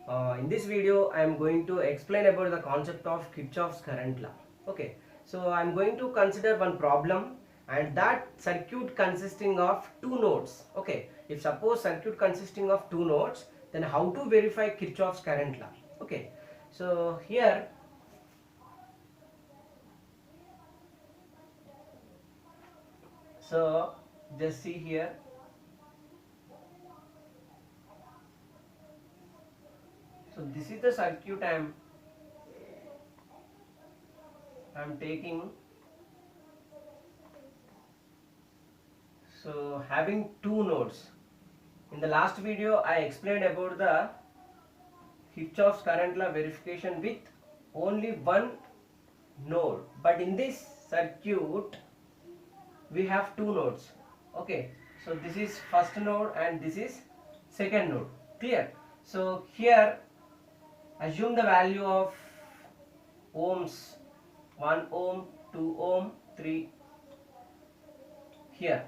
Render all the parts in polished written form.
In this video, I am going to explain about the concept of Kirchhoff's current law. Okay, so I am going to consider one problem, and that circuit consisting of two nodes. Okay, if suppose circuit consisting of two nodes, then how to verify Kirchhoff's current law? Okay, so here, so just see here. So this is the circuit I am taking. So having two nodes. In the last video, I explained about the Kirchhoff's current law verification with only one node. But in this circuit, we have two nodes. Okay. So this is first node and this is second node. Clear? So here, assume the value of ohms 1 ohm, 2 ohm, 3 here.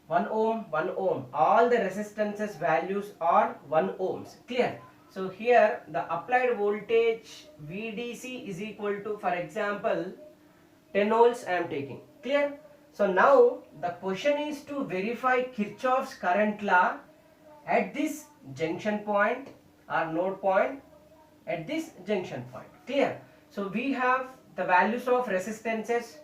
1 ohm, 1 ohm. All the resistances values are 1 ohms. Clear? So here the applied voltage VDC is equal to, for example, 10 volts I am taking. Clear? So now the question is to verify Kirchhoff's current law at this junction point or node point at this junction point. Clear? So we have the values of resistances.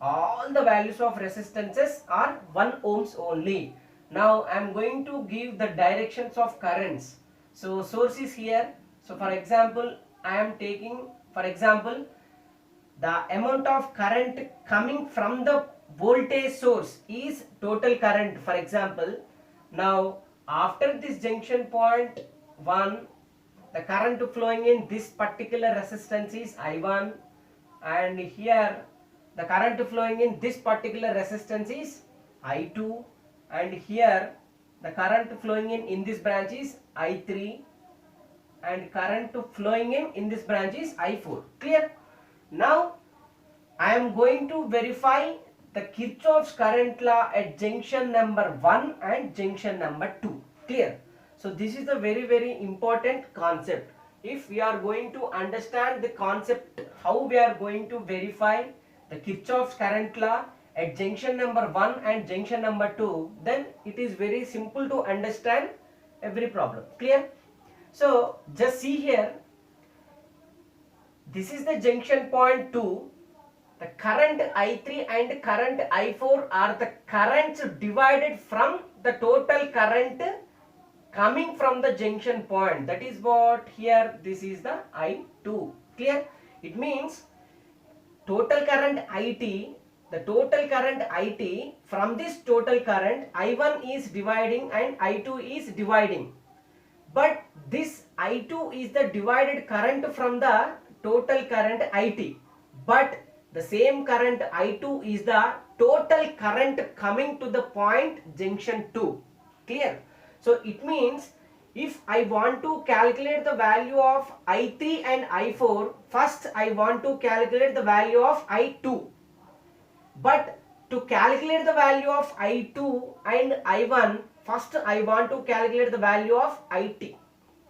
All the values of resistances are 1 ohms only. Now I am going to give the directions of currents. So source is here. So for example, I am taking, for example, the amount of current coming from the voltage source is total current. For example, now after this junction point 1, the current flowing in this particular resistance is I1, and here the current flowing in this particular resistance is I2, and here the current flowing in this branch is I3, and current flowing in this branch is I4. Clear? Now I am going to verify the Kirchhoff's current law at junction number 1 and junction number 2. Clear? So this is a very important concept. If we are going to understand the concept how we are going to verify the Kirchhoff's current law at junction number 1 and junction number 2, then it is very simple to understand every problem. Clear? So just see here, this is the junction point 2. The current I3 and current I4 are the currents divided from the total current coming from the junction point. That is what here, this is the I2. Clear? It means total current IT, the total current IT, from this total current I1 is dividing and I2 is dividing. But this I2 is the divided current from the total current IT. But the same current I2 is the total current coming to the point junction 2. Clear? So it means if I want to calculate the value of I3 and I4, first I want to calculate the value of I2. But to calculate the value of I2 and I1, first I want to calculate the value of IT.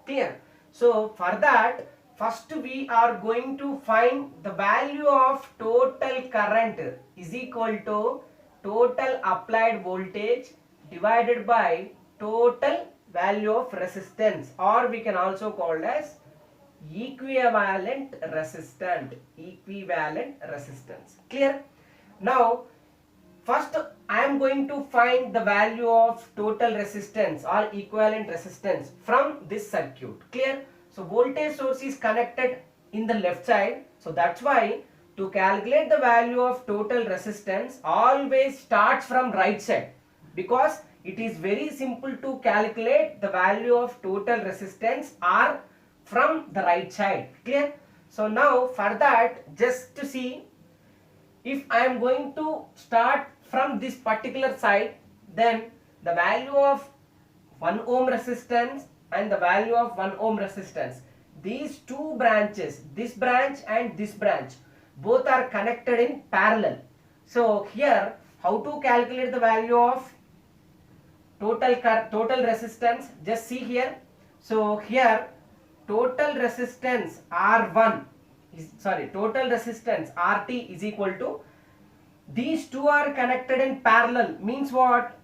Clear? So for that, first we are going to find the value of total current is equal to total applied voltage divided by total value of resistance, or we can also call as equivalent resistance. Clear? Now first I am going to find the value of total resistance or equivalent resistance from this circuit. Clear? So voltage source is connected in the left side. So that's why to calculate the value of total resistance always starts from right side, because it is very simple to calculate the value of total resistance or from the right side. Clear? So now for that, just to see, if I am going to start from this particular side, then the value of 1 ohm resistance and the value of 1 ohm resistance, these two branches, this branch and this branch, both are connected in parallel. So here, how to calculate the value of total resistance? Just see here. So here total resistance R1 total resistance RT is equal to, these two are connected in parallel, means what?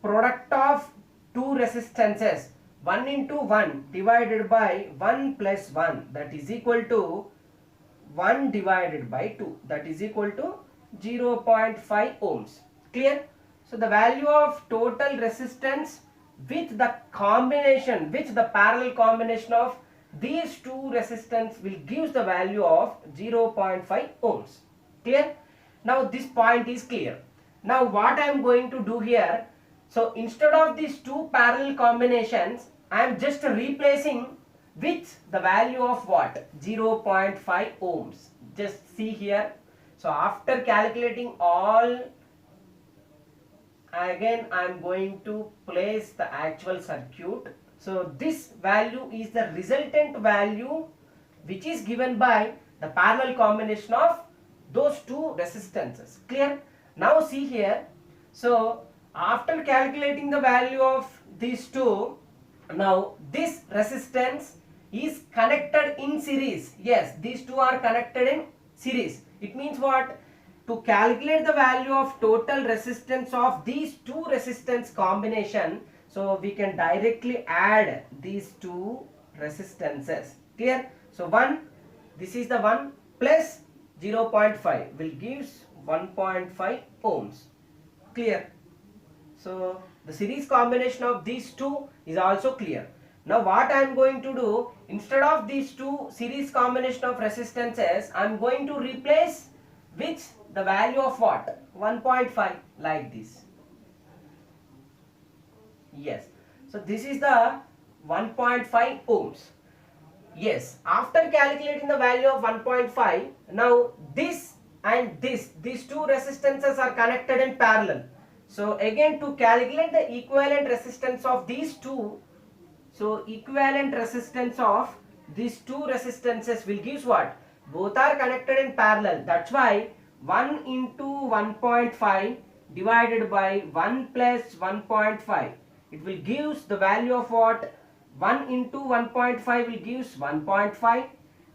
Product of two resistances, 1 into 1 divided by 1 plus 1, that is equal to 1 divided by 2, that is equal to 0.5 ohms. Clear? So the value of total resistance with the combination, with the parallel combination of these two resistance will gives the value of 0.5 ohms. Clear? Now this point is clear. Now what I am going to do here, so instead of these two parallel combinations, I am just replacing with the value of what? 0.5 ohms. Just see here. So after calculating all, again I am going to place the actual circuit. So this value is the resultant value which is given by the parallel combination of those two resistances. Clear? Now see here. So after calculating the value of these two, now this resistance is connected in series. Yes, these two are connected in series. It means what? To calculate the value of total resistance of these two resistance combination, so we can directly add these two resistances. Clear? So 1, this is the 1 plus 0.5 will gives 1.5 ohms. Clear? So the series combination of these two is also clear. Now what I am going to do, instead of these two series combination of resistances, I am going to replace with the value of what? 1.5, like this. Yes. So this is the 1.5 ohms. Yes. After calculating the value of 1.5, now this and these two resistances are connected in parallel. So again, to calculate the equivalent resistance of these two, so equivalent resistance of these two resistances will give what? Both are connected in parallel. That's why 1 into 1.5 divided by 1 plus 1.5, it will gives the value of what? 1 into 1.5 will gives 1.5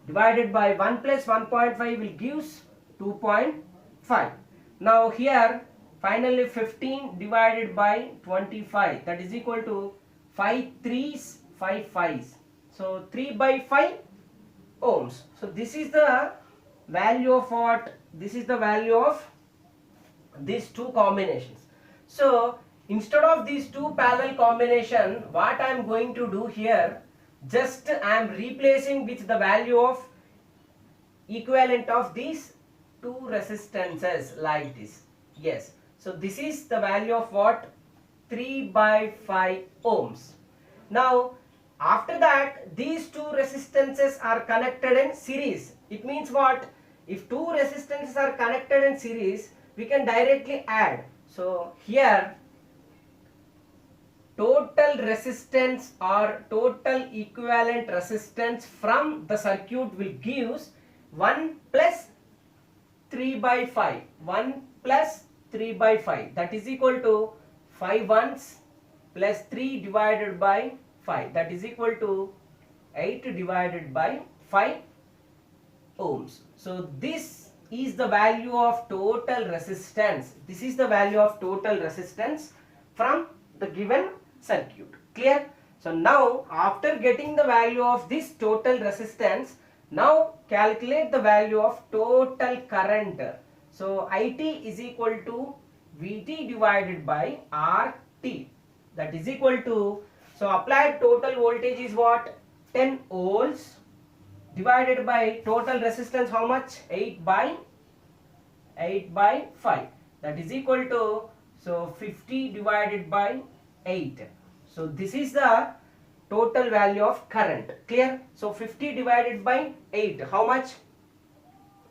divided by 1 plus 1.5 will gives 2.5. Now here finally 15 divided by 25, that is equal to 5 3s 5 5s. So 3 by 5 ohms. So this is the value of what? This is the value of these two combinations. So instead of these two parallel combination, what I am going to do here, just I am replacing with the value of equivalent of these two resistances, like this. Yes. So this is the value of what? 3 by 5 ohms. Now after that, these two resistances are connected in series. It means what? If two resistances are connected in series, we can directly add. So here total resistance or total equivalent resistance from the circuit will gives 1 plus 3 by 5. 1 plus 3 by 5, that is equal to 5 ones plus 3 divided by 5, that is equal to 8 divided by 5 ohms. So this is the value of total resistance. This is the value of total resistance from the given circuit. Clear? So now after getting the value of this total resistance, now calculate the value of total current. So IT is equal to VT divided by RT, that is equal to, so applied total voltage is what? 10 volts divided by total resistance, how much? 8 by 5, that is equal to, so 50 divided by 8. So this is the total value of current. Clear? So 50 divided by 8, how much?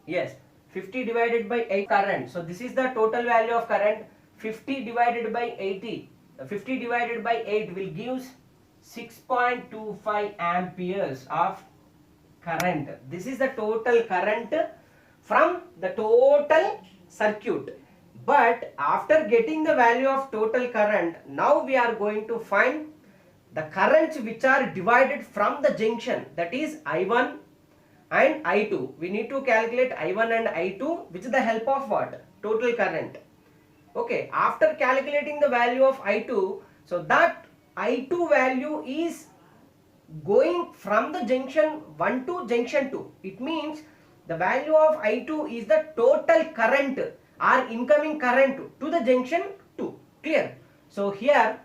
Yes, 50 divided by 8 current. So this is the total value of current. 50 divided by 80, 50 divided by 8 will give 6.25 amperes of current. This is the total current from the total circuit. But after getting the value of total current, now we are going to find the currents which are divided from the junction, that is I1 and I2. We need to calculate I1 and I2 with the help of what? Total current. Okay, after calculating the value of I2, so that I2 value is going from the junction 1 to junction 2. It means the value of I2 is the total current or incoming current to the junction 2. Clear? So here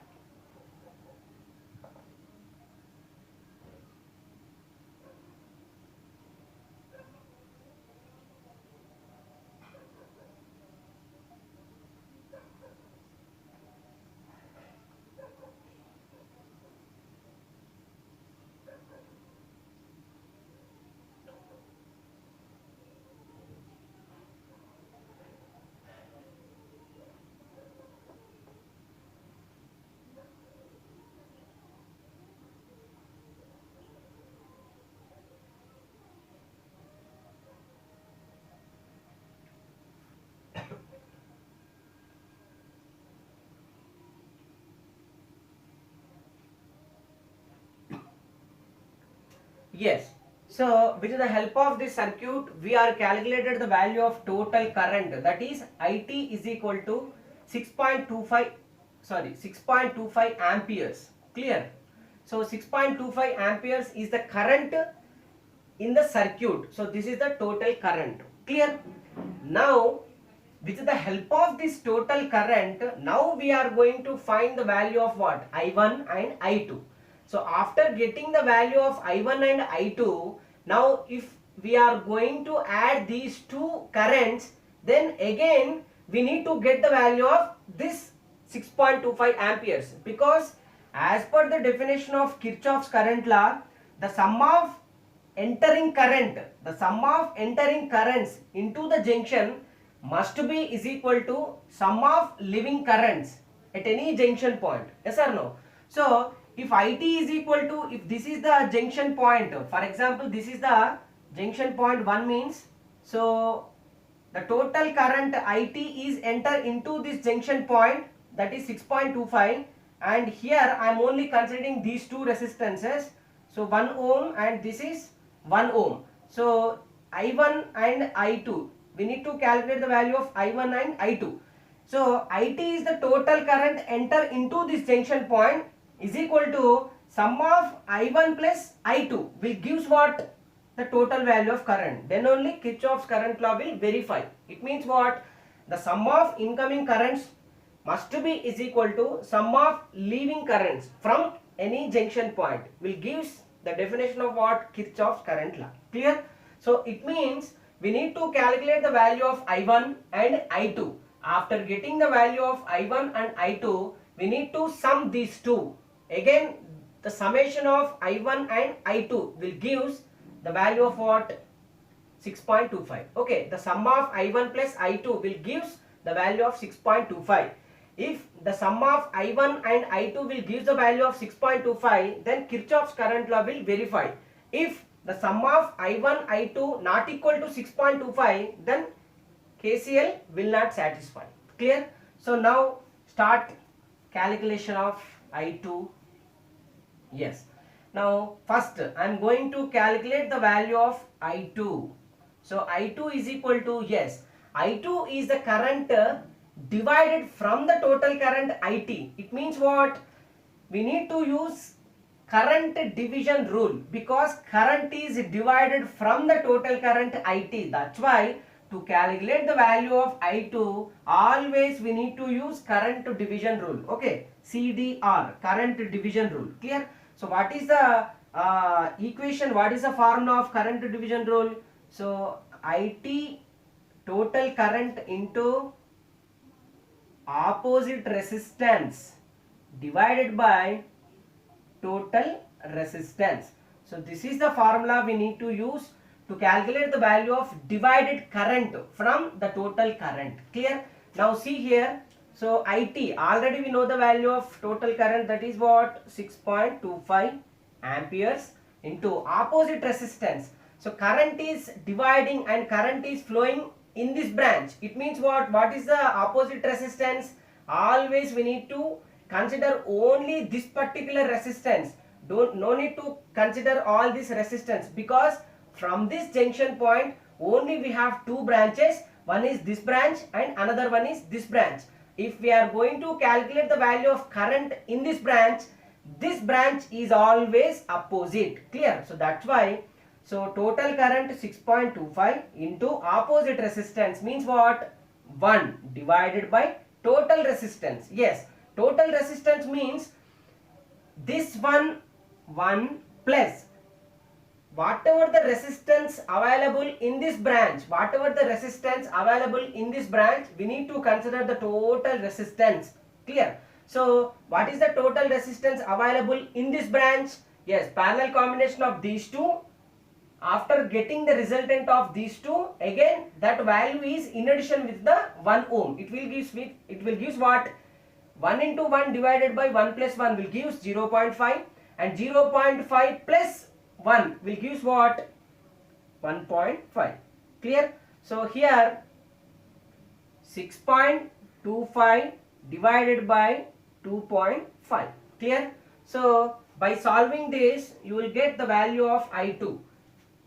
yes. So with the help of this circuit, we are calculated the value of total current, that is IT is equal to 6.25 amperes. Clear? So 6.25 amperes is the current in the circuit. So this is the total current. Clear? Now with the help of this total current, now we are going to find the value of what? I1 and I2. So after getting the value of I1 and I2, now if we are going to add these two currents, then again we need to get the value of this 6.25 amperes, because as per the definition of Kirchhoff's current law, the sum of entering currents into the junction must be is equal to sum of leaving currents at any junction point. Yes or no? So if IT is equal to, if this is the junction point, for example this is the junction point 1 means, so the total current IT is enter into this junction point, that is 6.25, and here I am only considering these two resistances, so 1 ohm and this is 1 ohm. So I1 and I2, we need to calculate the value of I1 and I2. So IT is the total current enter into this junction point is equal to sum of I1 plus I2 will gives what? The total value of current. Then only Kirchhoff's current law will verify. It means what? The sum of incoming currents must be is equal to sum of leaving currents from any junction point will gives the definition of what? Kirchhoff's current law. Clear? So it means we need to calculate the value of I1 and I2. After getting the value of I1 and I2, we need to sum these two. Again, the summation of I1 and I2 will gives the value of what? 6.25. Okay, the sum of I1 plus I2 will gives the value of 6.25. If the sum of I1 and I2 will give the value of 6.25, then Kirchhoff's current law will verify. If the sum of I1, I2 not equal to 6.25, then KCL will not satisfy. Clear? So now start calculation of I2. Yes. Now first I am going to calculate the value of I2. So I2 is equal to, yes, I2 is the current divided from the total current IT. It means what? We need to use current division rule, because current is divided from the total current IT. That's why to calculate the value of I2, always we need to use current division rule. Okay, CDR, current division rule. Clear? So what is the equation? What is the formula of current division rule? So IT total current into opposite resistance divided by total resistance. So this is the formula we need to use to calculate the value of divided current from the total current. Clear? Now see here. So IT, already we know the value of total current, that is what? 6.25 amperes into opposite resistance. So current is dividing and current is flowing in this branch. It means what? What is the opposite resistance? Always we need to consider only this particular resistance. No need to consider all this resistance, because from this junction point only we have two branches. One is this branch and another one is this branch. If we are going to calculate the value of current in this branch is always opposite. Clear? So that's why, so total current 6.25 into opposite resistance means what? 1 divided by total resistance. Yes, total resistance means this one plus whatever the resistance available in this branch, we need to consider the total resistance. Clear? So what is the total resistance available in this branch? Yes, parallel combination of these two. After getting the resultant of these two, again that value is in addition with the 1 ohm. It will give what? 1 into 1 divided by 1 plus 1 will give 0.5, and 0.5 plus 1 will give what? 1.5. Clear? So here 6.25 divided by 2.5. Clear? So by solving this you will get the value of I2.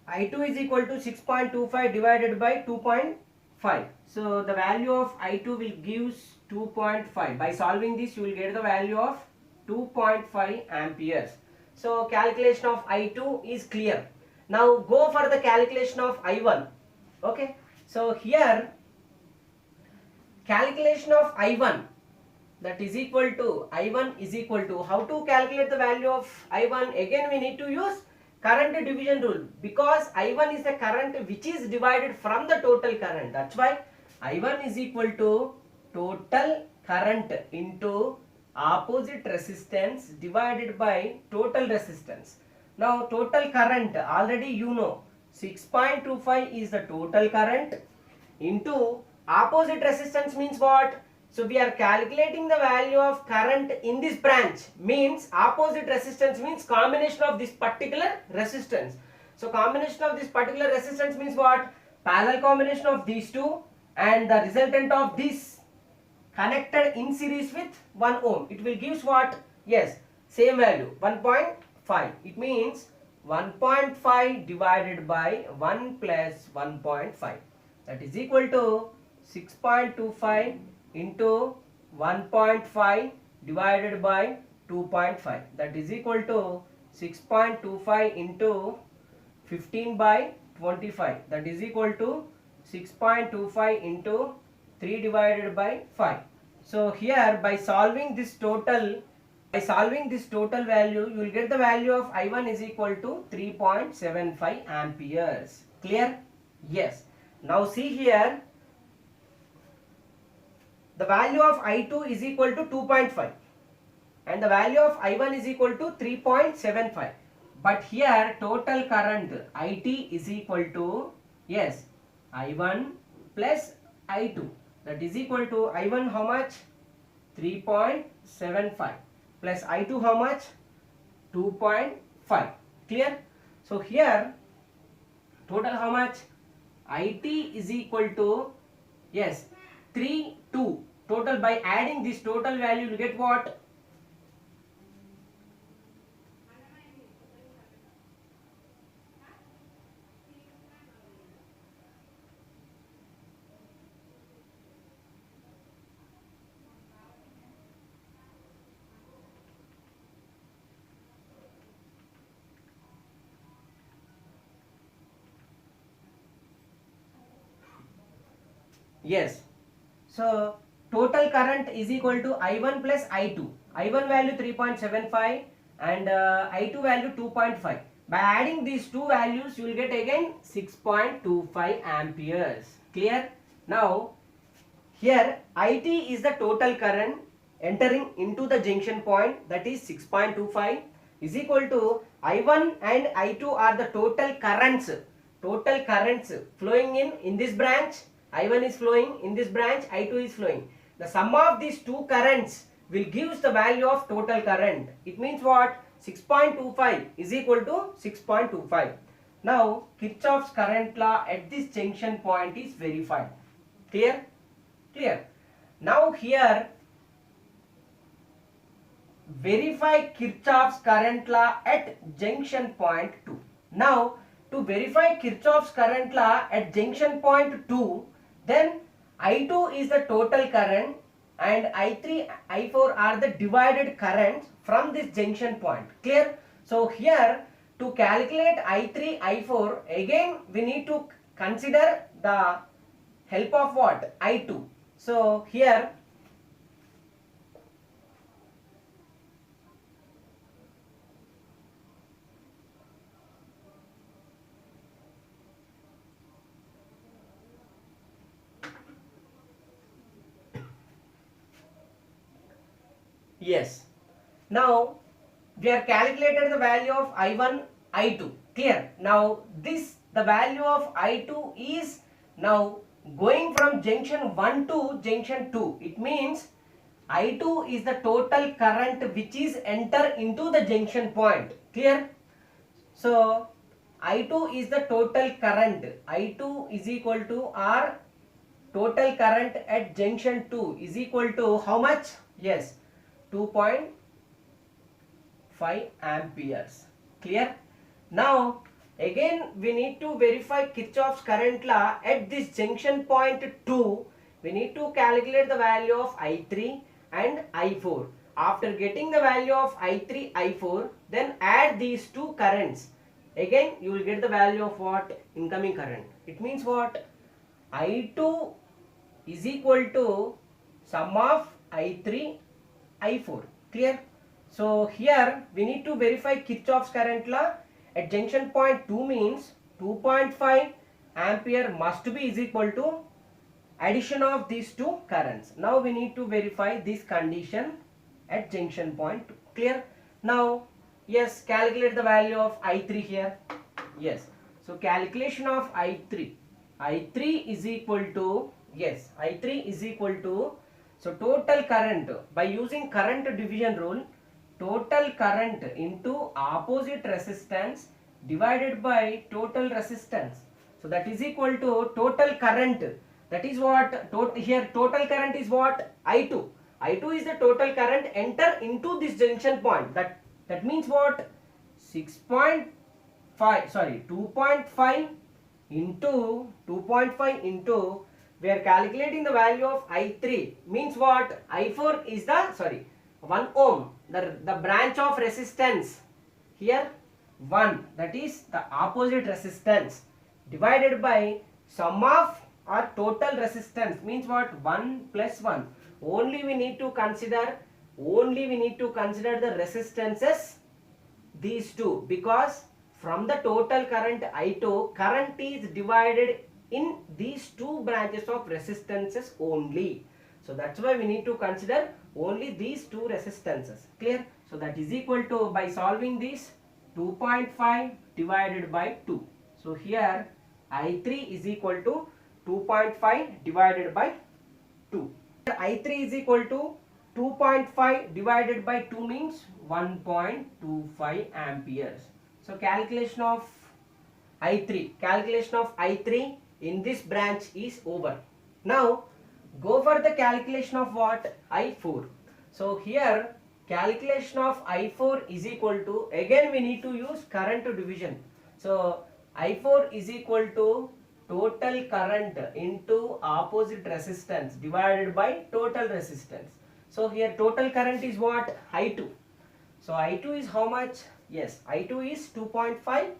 I2 is equal to 6.25 divided by 2.5. So the value of I2 will give 2.5. By solving this you will get the value of 2.5 amperes. So calculation of I2 is clear. Now go for the calculation of I1. Okay. So here calculation of I1, that is equal to, I1 is equal to, how to calculate the value of I1? Again we need to use current division rule, because I1 is the current which is divided from the total current. That's why I1 is equal to total current into opposite resistance divided by total resistance. Now total current already you know, 6.25 is the total current into opposite resistance means what? So we are calculating the value of current in this branch, means opposite resistance means combination of this particular resistance. So combination of this particular resistance means what? Parallel combination of these two, and the resultant of this connected in series with 1 ohm. It will give what? Yes, same value, 1.5. It means 1.5 divided by 1 plus 1.5. That is equal to 6.25 into 1.5 divided by 2.5. That is equal to 6.25 into 15 by 25. That is equal to 6.25 into 3 divided by 5. So here by solving this total value, you will get the value of I1 is equal to 3.75 amperes. Clear? Yes. Now see here, the value of I2 is equal to 2.5 and the value of I1 is equal to 3.75. But here total current IT is equal to, yes, I1 plus I2. That is equal to I1 how much? 3.75 plus I2 how much? 2.5. Clear? So here total how much? IT is equal to, yes, 3, 2. Total, by adding this total value you will get what? Yes. So total current is equal to I1 plus I2. I1 value 3.75 and I2 value 2.5. By adding these two values you will get again 6.25 amperes. Clear? Now here IT is the total current entering into the junction point, that is 6.25, is equal to I1 and I2 are the total currents flowing in this branch. I1 is flowing in this branch, I2 is flowing. The sum of these two currents will give the value of total current. It means what? 6.25 is equal to 6.25. Now Kirchhoff's current law at this junction point is verified. Clear? Clear. Now here verify Kirchhoff's current law at junction point 2. Now, to verify Kirchhoff's current law at junction point 2, then I2 is the total current and I3, I4 are the divided currents from this junction point. Clear? So here to calculate I3, I4, again we need to consider the help of what? I2. So here yes. Now we are calculated the value of I1, I2. Clear? Now the value of I2 is now going from junction 1 to junction 2. It means I2 is the total current which is enter into the junction point. Clear? So I2 is the total current. I2 is equal to R total current at junction 2 is equal to how much? Yes, 2.5 amperes. Clear? Now again we need to verify Kirchhoff's current law at this junction point 2. We need to calculate the value of I3 and I4. After getting the value of I3, I4, then add these two currents. Again you will get the value of what? Incoming current. It means what? I2 is equal to sum of I3, I4. Clear? So here we need to verify Kirchhoff's current law at junction point 2 means 2.5 ampere must be is equal to addition of these two currents. Now we need to verify this condition at junction point 2. Clear? Now yes, calculate the value of I3 here. Yes. So calculation of I3. I3 is equal to, yes, I3 is equal to, so total current by using current division rule, total current into opposite resistance divided by total resistance. So that is equal to total current. That is what here total current is what? I2. I2 is the total current enter into this junction point. That means what? 2.5 into 2.5 into we are calculating the value of I3 means what? I4 is the 1 ohm, the branch of resistance here 1, that is the opposite resistance divided by sum of our total resistance means what? 1 plus 1. Only we need to consider the resistances these two, because from the total current I2, current is divided in these two branches of resistances only. So that's why we need to consider only these two resistances. Clear? So that is equal to, by solving this, 2.5 divided by 2. So here I3 is equal to 2.5 divided by 2. I3 is equal to 2.5 divided by 2 means 1.25 amperes. So calculation of I3 in this branch is over. Now go for the calculation of what? I4. So here calculation of I4 is equal to, again we need to use current division. So I4 is equal to total current into opposite resistance divided by total resistance. So here total current is what? I2. So I2 is how much? Yes, I2 is 2.5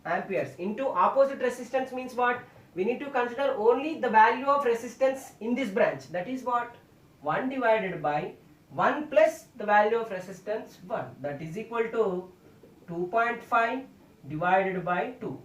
amperes into opposite resistance means what? We need to consider only the value of resistance in this branch. That is what? 1 divided by 1 plus the value of resistance 1. That is equal to 2.5 divided by 2.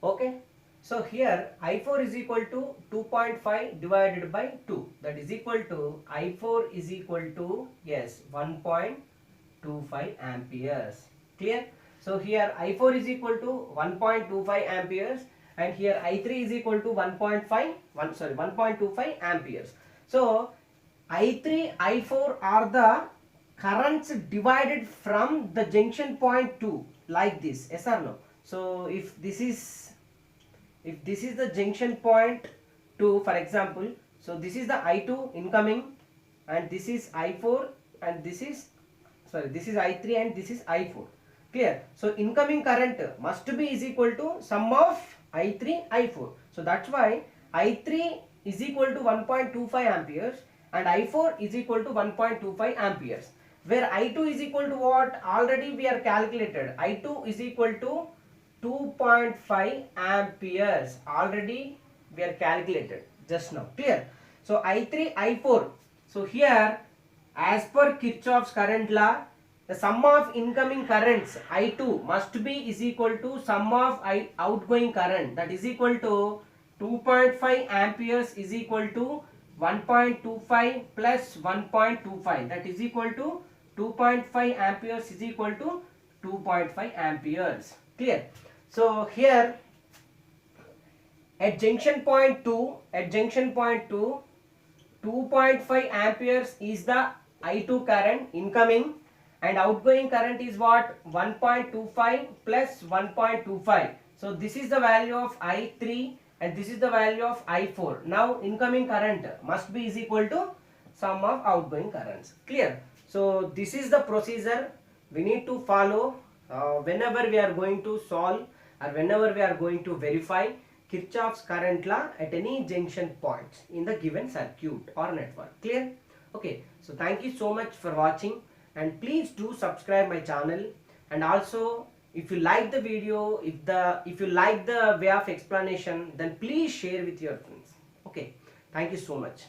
Okay. So here I4 is equal to 2.5 divided by 2. That is equal to I4 is equal to, yes, 1.25 amperes. Clear? So here I4 is equal to 1.25 amperes and here I3 is equal to 1.25 amperes. So I3, I4 are the currents divided from the junction point 2 like this. Yes or no? So if this is the junction point 2, for example, so this is the I2 incoming and this is I4, and this is I3 and this is I4. Clear? So incoming current must be is equal to sum of I3, I4. So that's why I3 is equal to 1.25 amperes and I4 is equal to 1.25 amperes. Where I2 is equal to what? Already we are calculated. I2 is equal to 2.5 amperes. Already we are calculated just now. Clear? So I3, I4. So here, as per Kirchhoff's current law, the sum of incoming currents I2 must be is equal to sum of outgoing current, that is equal to 2.5 amperes is equal to 1.25 plus 1.25, that is equal to 2.5 amperes is equal to 2.5 amperes. Clear? So here at junction point 2, 2.5 amperes is the I2 current incoming, and outgoing current is what? 1.25 plus 1.25. So this is the value of I3 and this is the value of I4. Now incoming current must be is equal to sum of outgoing currents. Clear? So this is the procedure we need to follow whenever we are going to solve or whenever we are going to verify Kirchhoff's current law at any junction points in the given circuit or network. Clear? Okay, so thank you so much for watching, and please do subscribe my channel, and also if you like the video, if you like the way of explanation, then please share with your friends. Okay, thank you so much.